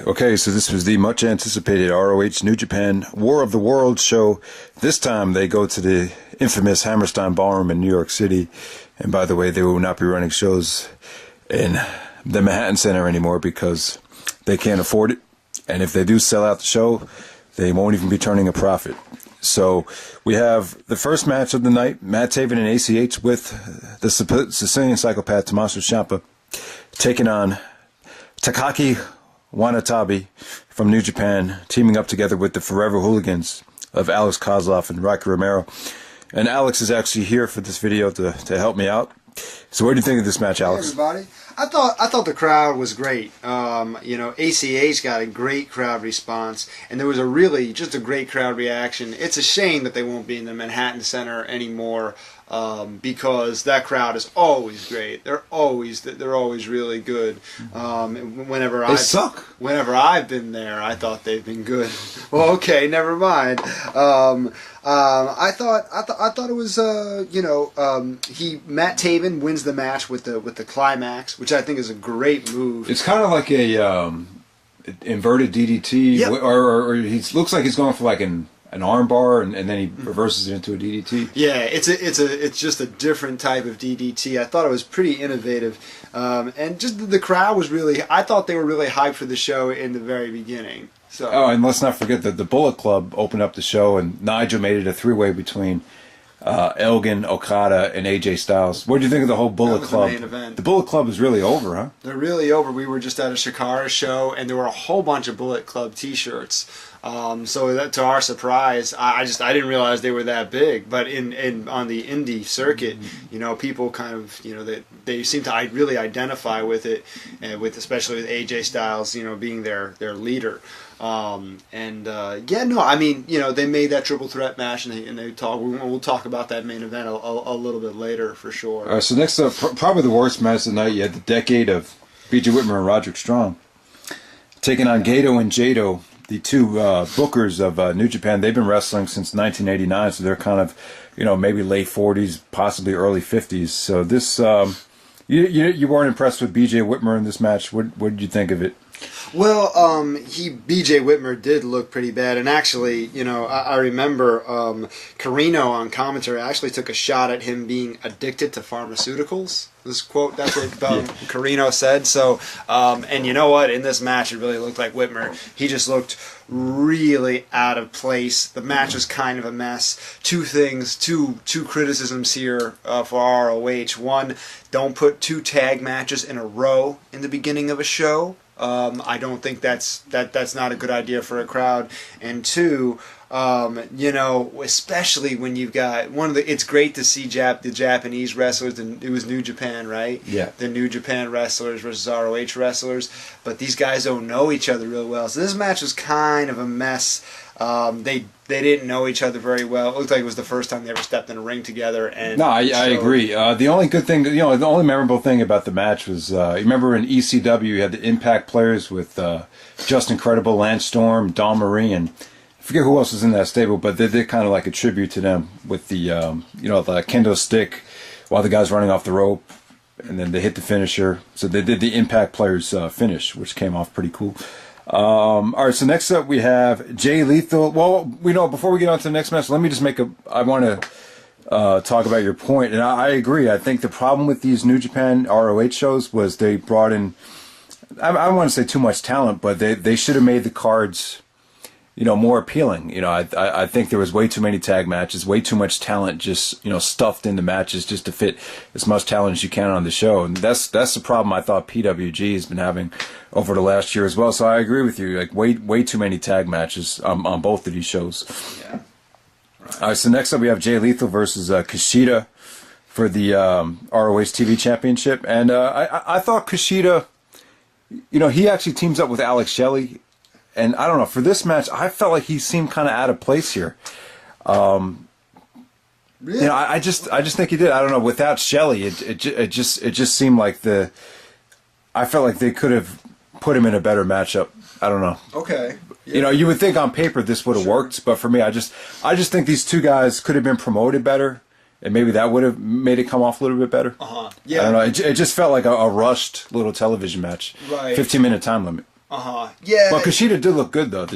Okay, so this was the much anticipated ROH New Japan War of the Worlds show. This time they go to the infamous Hammerstein Ballroom in New York City. And by the way, they will not be running shows in the Manhattan Center anymore because they can't afford it. And if they do sell out the show, they won't even be turning a profit. So we have the first match of the night, Matt Taven and ACH with the Sicilian psychopath Tommaso Ciampa taking on Takaki Wantanabe from New Japan, teaming up together with the Forever Hooligans of Alex Kozlov and Rocky Romero. And Alex is actually here for this video to help me out. So what do you think of this match, Alex? Hey everybody. I thought the crowd was great. ACH got a great crowd response, and there was just a great crowd reaction. It's a shame that they won't be in the Manhattan Center anymore, because that crowd is always great. They're always really good. Whenever I've been there, I thought they've been good. Well, okay, never mind. I thought it was Matt Taven wins the match with the climax, which I think is a great move. It's kind of like a inverted DDT, yep. or he looks like he's going for like an armbar, and then he reverses it into a DDT. Yeah, it's just a different type of DDT. I thought it was pretty innovative, and just the crowd was I thought they were really hyped for the show in the very beginning. So. Oh, and let's not forget that the Bullet Club opened up the show, and Nigel made it a three-way between Elgin, Okada, and AJ Styles. What do you think of the whole Bullet Club? The main event. The Bullet Club is really over, huh? They're really over. We were just at a Shikara show, and there were a whole bunch of Bullet Club T-shirts. So that, to our surprise, I didn't realize they were that big. But on the indie circuit, people kind of they seem to really identify with it, and especially with AJ Styles, being their leader. They made that triple threat match, and they talk. We'll talk about that main event a little bit later for sure. All right, so next up, probably the worst match of the night. You had the decade of BJ Whitmer and Roderick Strong taking on Gedo and Jado, the two bookers of New Japan. They've been wrestling since 1989, so they're kind of, maybe late 40s, possibly early 50s. So this, you weren't impressed with BJ Whitmer in this match. What did you think of it? Well, BJ Whitmer did look pretty bad, and actually, I remember Carino on commentary actually took a shot at him being addicted to pharmaceuticals. This quote, that's what Carino said. So, and you know what? In this match, it really looked like Whitmer. He just looked really out of place. The match was kind of a mess. Two criticisms here for ROH. One, don't put 2 tag matches in a row in the beginning of a show. I don't think that's not a good idea for a crowd. And 2, especially when you've got it's great to see the Japanese wrestlers, and it was New Japan, right? Yeah. The New Japan wrestlers versus ROH wrestlers, but these guys don't know each other real well. So this match was kind of a mess. They didn't know each other very well. It looked like it was the first time they ever stepped in a ring together. And no, I agree. The only good thing, the only memorable thing about the match was, you remember in ECW you had the Impact players with Just Incredible, Lance Storm, Dawn Marie, and I forget who else was in that stable, but they did kind of like a tribute to them with the, the kendo stick while the guy's running off the rope, and then they hit the finisher. So they did the Impact players finish, which came off pretty cool. All right, so next up we have Jay Lethal. Well, before we get on to the next match, let me just I want to talk about your point, and I agree. I think the problem with these New Japan ROH shows was they brought in, I don't want to say too much talent, but they should have made the cards, more appealing. I think there was way too many tag matches, way too much talent just, stuffed into matches just to fit as much talent as you can on the show. And that's the problem I thought PWG has been having over the last year as well. So I agree with you, like way too many tag matches on both of these shows. Yeah. All right, so next up we have Jay Lethal versus Kushida for the ROH TV Championship. And I thought Kushida, he actually teams up with Alex Shelley. And I don't know, for this match, I felt like he seemed kind of out of place here. Really? I just think he did. I don't know. Without Shelley, it just seemed like I felt like they could have put him in a better matchup. I don't know. Okay. Yeah. You would think on paper this would have worked, but for me, I just think these two guys could have been promoted better, and maybe that would have made it come off a little bit better. Yeah. I don't know. It just felt like a rushed little television match. Right. 15-minute time limit. Yeah. Well, Kushida did look good though.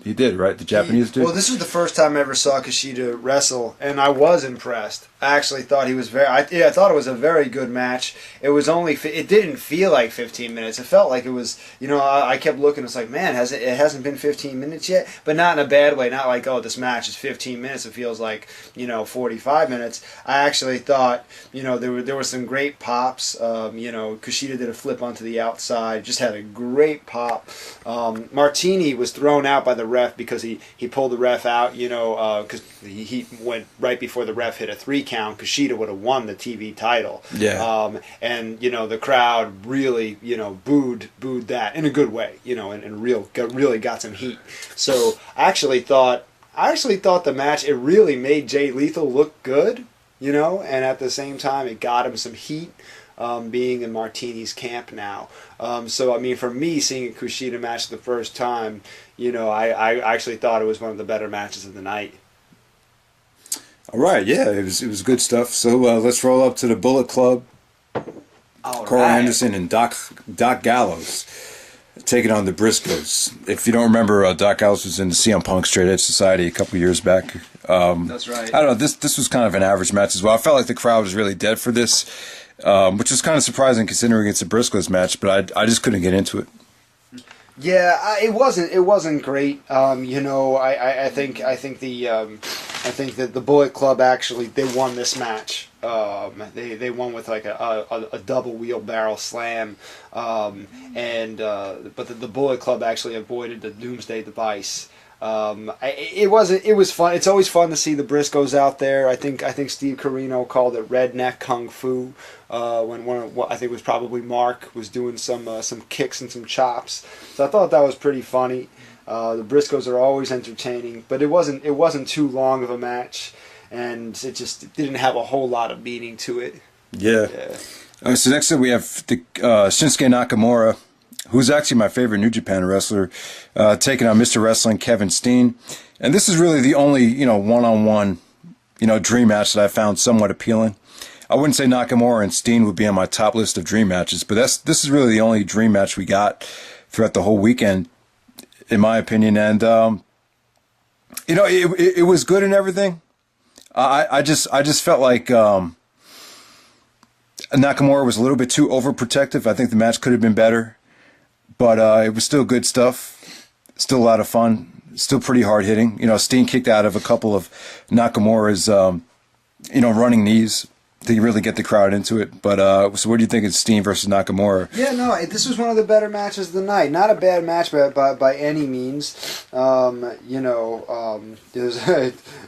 He did, right? The Japanese dude. Well, this was the first time I ever saw Kushida wrestle, and I was impressed. I actually thought he was I thought it was a very good match. It was only. It didn't feel like 15 minutes. It felt like it was. You know, I kept looking. It's like, man, it hasn't been 15 minutes yet, but not in a bad way. Not like, oh, this match is 15 minutes. It feels like 45 minutes. I actually thought, there were some great pops. Kushida did a flip onto the outside. Just had a great pop. Martini was thrown out by the ref because he pulled the ref out, because he went right before the ref hit a 3 count. Kushida would have won the TV title. Yeah. And the crowd really, booed that in a good way, and really got some heat. So I actually thought the match, it really made Jay Lethal look good, and at the same time it got him some heat. Being in Martini's camp now. So, I mean, for me, seeing a Kushida match the first time, I actually thought it was one of the better matches of the night. All right, yeah, it was good stuff. So let's roll up to the Bullet Club. Carl Anderson and Doc Gallows taking on the Briscoes. If you don't remember, Doc Gallows was in the CM Punk Straight Edge Society a couple years back. That's right. I don't know, this was kind of an average match as well. I felt like the crowd was really dead for this. Which is kind of surprising considering it's a Briscoes match, but I just couldn't get into it. Yeah, it wasn't great. I think that the Bullet Club actually they won this match. They won with like a double wheelbarrow slam, but the Bullet Club actually avoided the Doomsday Device. It was fun. It's always fun to see the Briscoes out there. I think Steve Corino called it redneck kung fu. When I think it was probably Mark was doing some kicks and some chops. So I thought that was pretty funny. The Briscoes are always entertaining, but it wasn't too long of a match, and it didn't have a whole lot of meaning to it. Yeah. So next up we have the Shinsuke Nakamura, who's actually my favorite New Japan wrestler, taking on Mr. Wrestling Kevin Steen. And this is really the only, one-on-one, dream match that I found somewhat appealing. I wouldn't say Nakamura and Steen would be on my top list of dream matches, but this is really the only dream match we got throughout the whole weekend, in my opinion. And, it was good and everything. I just felt like Nakamura was a little bit too overprotective. I think the match could have been better. But it was still good stuff, still a lot of fun, still pretty hard hitting. Steen kicked out of a couple of Nakamura's, running knees to really get the crowd into it. But so what do you think of Steen versus Nakamura? Yeah, no, this was one of the better matches of the night. Not a bad match by any means. There's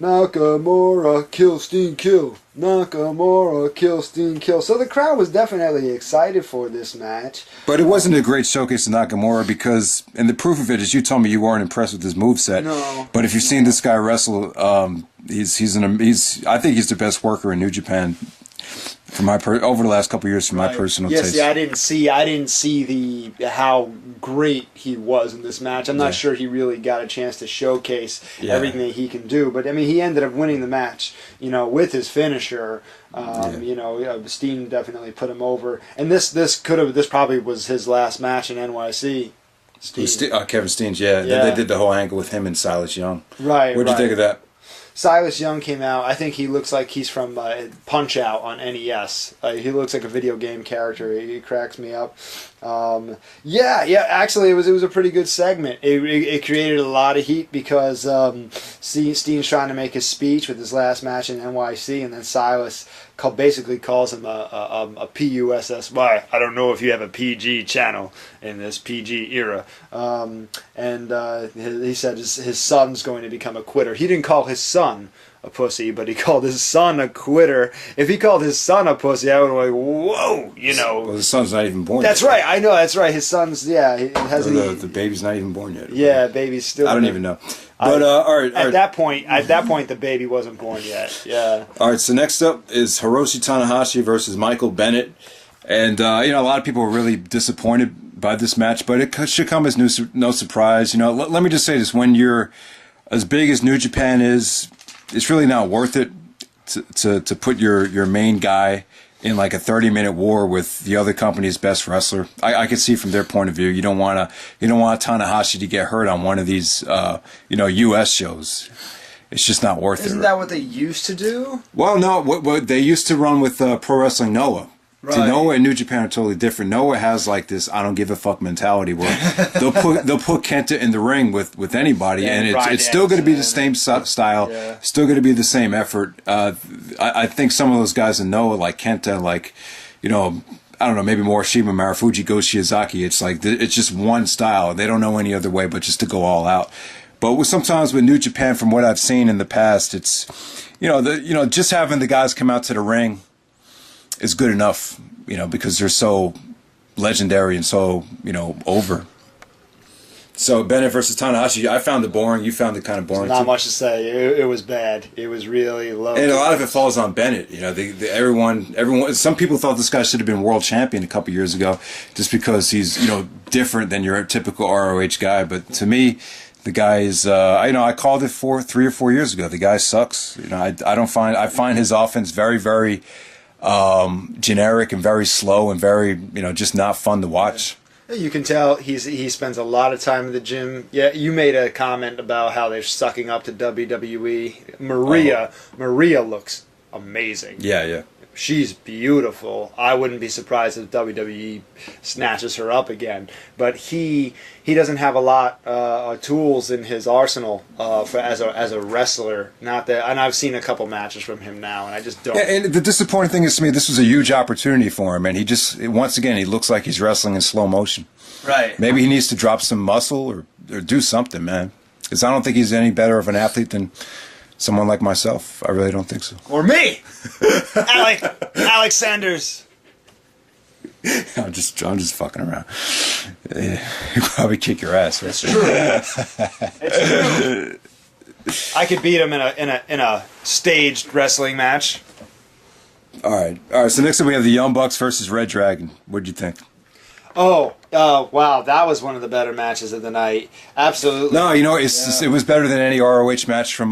Nakamura kill Steen kill. Nakamura kill Steen kill. So the crowd was definitely excited for this match. But it wasn't a great showcase of Nakamura because, and the proof of it is you told me you weren't impressed with his moveset. No. But if you've seen this guy wrestle, I think he's the best worker in New Japan. Over the last couple of years, from my personal taste. Yeah, I didn't see how great he was in this match. I'm not sure he really got a chance to showcase everything that he can do. But I mean, he ended up winning the match, with his finisher. Steen definitely put him over. And this probably was his last match in NYC. Kevin Steen's, They did the whole angle with him and Silas Young. Right. What'd you think of that? Silas Young came out. I think he looks like he's from Punch Out on NES. He looks like a video game character. He cracks me up. Actually, it was a pretty good segment. It created a lot of heat because Steen's trying to make his speech with his last match in NYC, and then Silas basically calls him a PUSSY. I don't know if you have a PG channel in this PG era. He said his son's going to become a quitter. He didn't call his son a pussy, but he called his son a quitter. If he called his son a pussy, I would be like, whoa, Well, his son's not even born That's yet. right, I know, that's right. His son's, the baby's not even born yet. Yeah, baby's still... I don't even know. But, all right. At that point, the baby wasn't born yet, yeah. All right, so next up is Hiroshi Tanahashi versus Michael Bennett. And, a lot of people were really disappointed by this match, but it should come as no surprise. Let me just say this. When you're as big as New Japan is, it's really not worth it to put your main guy in like a 30-minute war with the other company's best wrestler. I could see from their point of view, you don't want Tanahashi to get hurt on one of these, U.S. shows. It's just not worth it. Isn't that what they used to do? Well, no. What they used to run with Pro Wrestling Noah. Right. See, Noah and New Japan are totally different. Noah has like this "I don't give a fuck" mentality where they'll put Kenta in the ring with anybody, and it's still going to be the same style, still going to be the same effort. I think some of those guys in Noah, like Kenta, like I don't know, maybe more Shima Marufuji, Go Shiozaki. It's like it's just one style. They don't know any other way but just to go all out. But sometimes with New Japan, from what I've seen in the past, it's just having the guys come out to the ring is good enough, because they're so legendary and so over. So Bennett versus Tanahashi, I found it boring. You found it kind of boring. Not too. much to say. It was bad. It was really low. And a lot of it falls on Bennett. Everyone. Some people thought this guy should have been world champion a couple years ago, just because he's different than your typical ROH guy. But to me, the guy is, I called it 3 or 4 years ago. The guy sucks. I find his offense very, very generic and very slow and very, just not fun to watch. You can tell he spends a lot of time in the gym. Yeah, you made a comment about how they're sucking up to WWE. Maria looks amazing. Yeah. She's beautiful. I wouldn't be surprised if WWE snatches her up again. But he doesn't have a lot of tools in his arsenal as a wrestler. Not that, and I've seen a couple matches from him now, and I just don't. Yeah, and the disappointing thing is, to me, this was a huge opportunity for him, and once again he looks like he's wrestling in slow motion. Right. Maybe he needs to drop some muscle or do something, man. Because I don't think he's any better of an athlete than someone like myself. I really don't think so. Or me, Alex Sanders. I'm just fucking around. Yeah, he'd probably kick your ass. Right? It's true. It's true. I could beat him in a staged wrestling match. All right. So next up we have the Young Bucks versus Red Dragon. What'd you think? Oh, wow, that was one of the better matches of the night. Absolutely. No, it was better than any ROH match from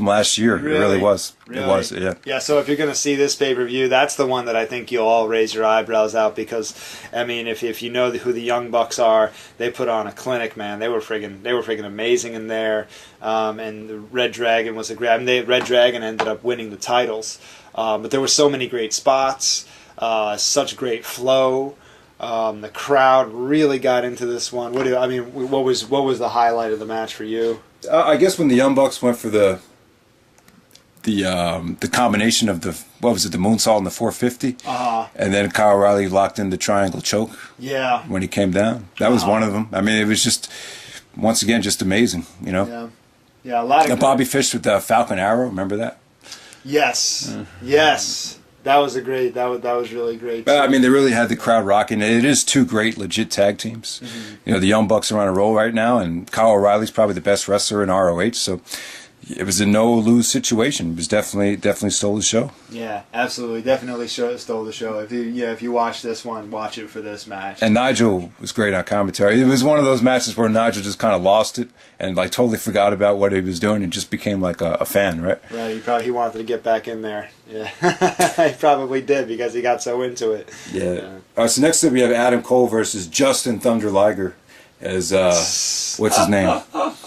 last year. Really? It really was. Really? It was, yeah. Yeah, so if you're going to see this pay-per-view, that's the one that I think you'll all raise your eyebrows out because, I mean, if you know who the Young Bucks are, they put on a clinic, man. They were friggin' amazing in there. And the Red Dragon was Red Dragon ended up winning the titles. But there were so many great spots, such great flow. The crowd really got into this one. What was the highlight of the match for you? I guess when the Young Bucks went for the combination of the moonsault and the 450, and then Kyle O'Reilly locked in the triangle choke. Yeah. When he came down, that was one of them. I mean, it was just once again just amazing. Yeah. Yeah. A lot of Bobby Fish with the Falcon Arrow. Remember that? Yes. Yes. That was that was really great. I mean, they really had the crowd rocking. It is two great, legit tag teams. Mm-hmm. The Young Bucks are on a roll right now, and Kyle O'Reilly's probably the best wrestler in ROH. So it was a no-lose situation. It was definitely stole the show. Yeah, absolutely, definitely stole the show. If you watch this one, watch it for this match. And Nigel was great on commentary. It was one of those matches where Nigel just kind of lost it and like totally forgot about what he was doing and just became like a fan, right? Right. He wanted to get back in there. Yeah, he probably did because he got so into it. Yeah. All right. So next up we have Adam Cole versus Justin Thunder Liger as what's his name? What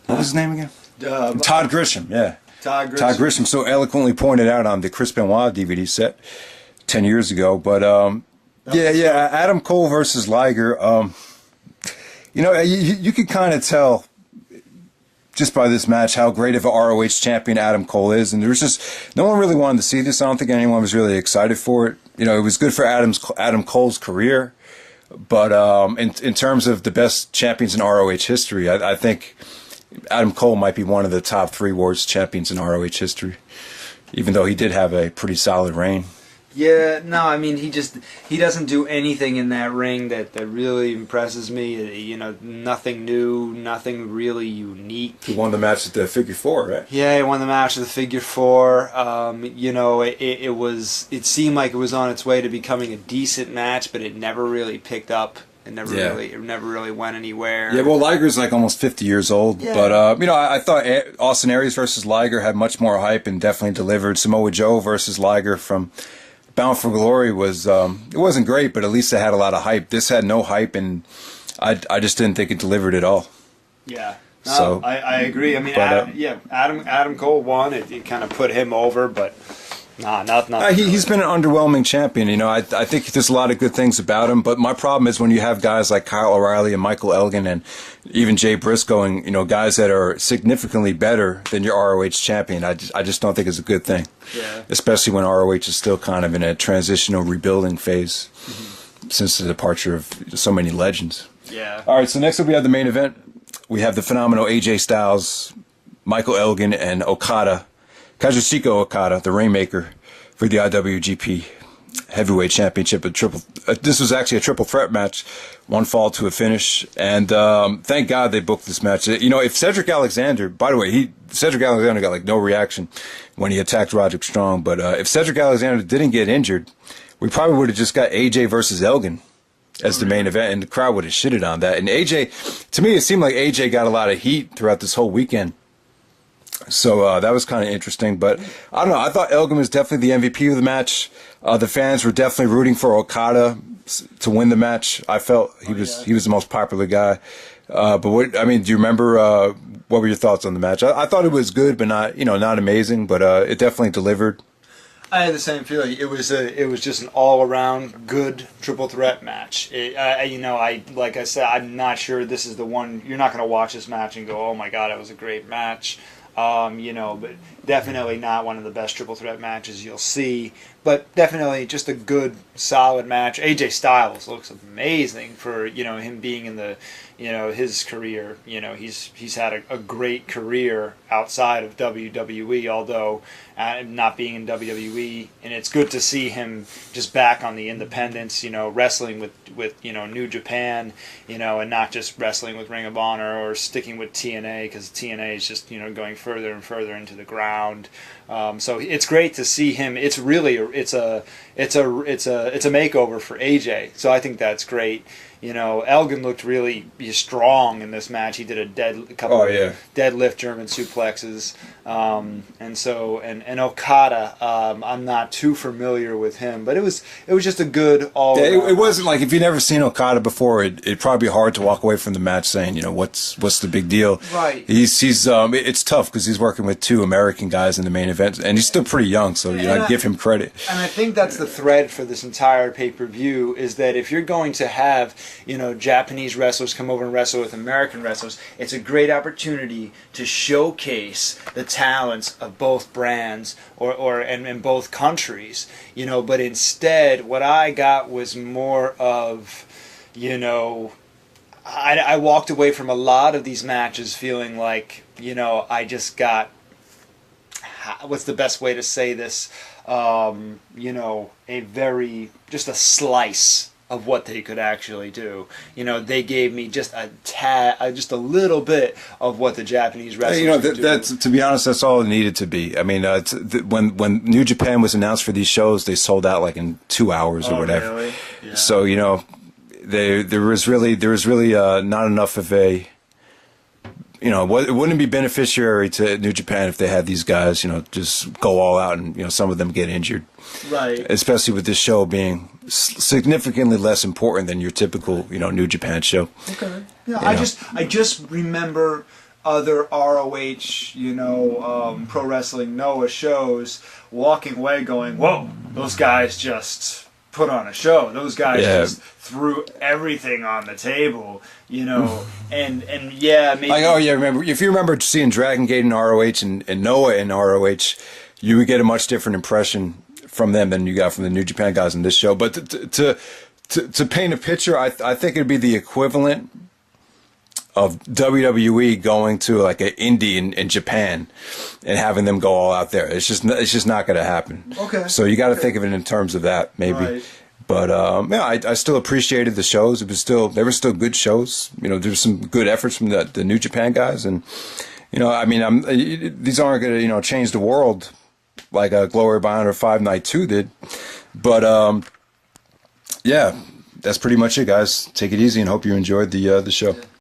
was his name again? Todd Grisham, yeah. Todd Grisham so eloquently pointed out on the Chris Benoit DVD set 10 years ago. But, Adam Cole versus Liger. You could kind of tell just by this match how great of an ROH champion Adam Cole is. And there was just, no one really wanted to see this. I don't think anyone was really excited for it. It was good for Adam Cole's career. But in terms of the best champions in ROH history, I think Adam Cole might be one of the top 3 worst champions in ROH history, even though he did have a pretty solid reign. Yeah, no, I mean, he doesn't do anything in that ring that really impresses me. Nothing new, nothing really unique. He won the match at the Figure 4, right? Yeah, he won the match at the Figure 4. It seemed like it was on its way to becoming a decent match, but it never really picked up. It never really went anywhere. Yeah, well, Liger's like almost 50 years old. Yeah. But, I thought Austin Aries versus Liger had much more hype and definitely delivered. Samoa Joe versus Liger from Bound for Glory was it wasn't great, but at least it had a lot of hype. This had no hype, and I just didn't think it delivered at all. Yeah. No, So I agree. I mean, but, Adam Cole won. It kind of put him over, but not. He's been an underwhelming champion. You know, I think there's a lot of good things about him, but my problem is when you have guys like Kyle O'Reilly and Michael Elgin and even Jay Briscoe and, you know, guys that are significantly better than your ROH champion. I just don't think it's a good thing. Yeah. Especially when ROH is still kind of in a transitional rebuilding phase since the departure of so many legends. Yeah. All right, so next up we have the main event. We have the phenomenal AJ Styles, Michael Elgin, and Kazuchika Okada, the Rainmaker, for the IWGP Heavyweight Championship. This was actually a triple threat match, one fall to a finish, and thank God they booked this match. You know, if Cedric Alexander, by the way, Cedric Alexander got like no reaction when he attacked Roderick Strong, but if Cedric Alexander didn't get injured, we probably would have just got AJ versus Elgin as the main event, and the crowd would have shitted on that. And AJ, to me, it seemed like AJ got a lot of heat throughout this whole weekend. So that was kind of interesting. But I don't know. I thought Elgin was definitely the MVP of the match. The fans were definitely rooting for Okada to win the match. I felt he was the most popular guy. But do you remember what were your thoughts on the match? I thought it was good, but not amazing. But it definitely delivered. I had the same feeling. It was just an all-around good triple threat match. Like I said, I'm not sure this is the one. You're not going to watch this match and go, "Oh my God, it was a great match." But definitely not one of the best triple threat matches you'll see. But definitely just a good, solid match. AJ Styles looks amazing for him being in the his career. He's had a great career outside of WWE, although not being in WWE, and it's good to see him just back on the independents. Wrestling with New Japan, and not just wrestling with Ring of Honor or sticking with TNA, because TNA is just going further and further into the ground. So it's great to see him. It's really it's a makeover for AJ. So I think that's great. Elgin looked really strong in this match. He did a couple of deadlift German suplexes, and Okada. I'm not too familiar with him, but it was just a good all. Yeah, it wasn't like if you've never seen Okada before, it'd probably be hard to walk away from the match saying, what's the big deal? Right. It's tough because he's working with two American guys in the main event, and he's still pretty young, so I give him credit. And I think that's the thread for this entire pay-per-view is that if you're going to have Japanese wrestlers come over and wrestle with American wrestlers, it's a great opportunity to showcase the talents of both brands and both countries. But instead, what I got was more of, I walked away from a lot of these matches feeling like, I just got, what's the best way to say this? Just a slice of what they could actually do. They gave me just just a little bit of what the Japanese wrestlers could do. That's, to be honest, that's all it needed to be. I mean, when New Japan was announced for these shows, they sold out like in 2 hours or whatever. Really? Yeah. So there was really not enough of a. It wouldn't be beneficiary to New Japan if they had these guys, just go all out and, some of them get injured. Right. Especially with this show being significantly less important than your typical, New Japan show. Okay. Yeah, I just remember other ROH, Pro Wrestling Noah shows walking away going, whoa, those guys just put on a show. Those guys just threw everything on the table, and maybe. Remember, if you remember seeing Dragon Gate in ROH and Noah in ROH, you would get a much different impression from them than you got from the New Japan guys in this show. But to paint a picture, I think it'd be the equivalent of WWE going to like an indie in Japan and having them go all out there. It's just not going to happen. Okay. So you got to think of it in terms of that, maybe. Right. But I still appreciated the shows. They were still good shows. There's some good efforts from the New Japan guys, and these aren't going to change the world like a Glory by Honor 5 Night 2 did. But that's pretty much it, guys. Take it easy and hope you enjoyed the show.